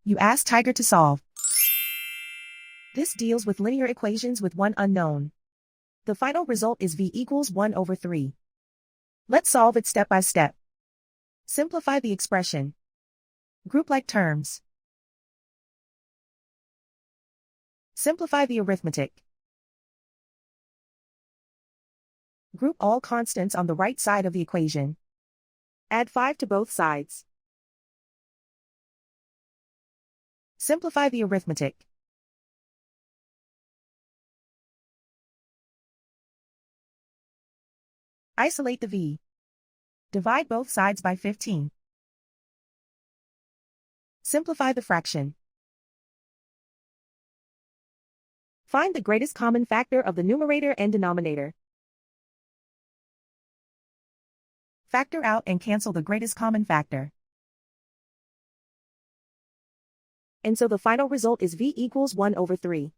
You ask Tiger to solve. This deals with linear equations with one unknown. The final result is v equals 1/3. Let's solve it step by step. Simplify the expression. Group like terms. Simplify the arithmetic. Group all constants on the right side of the equation. Add 5 to both sides. Simplify the arithmetic. Isolate the v. Divide both sides by 15. Simplify the fraction. Find the greatest common factor of the numerator and denominator. Factor out and cancel the greatest common factor. And so the final result is v equals 1/3.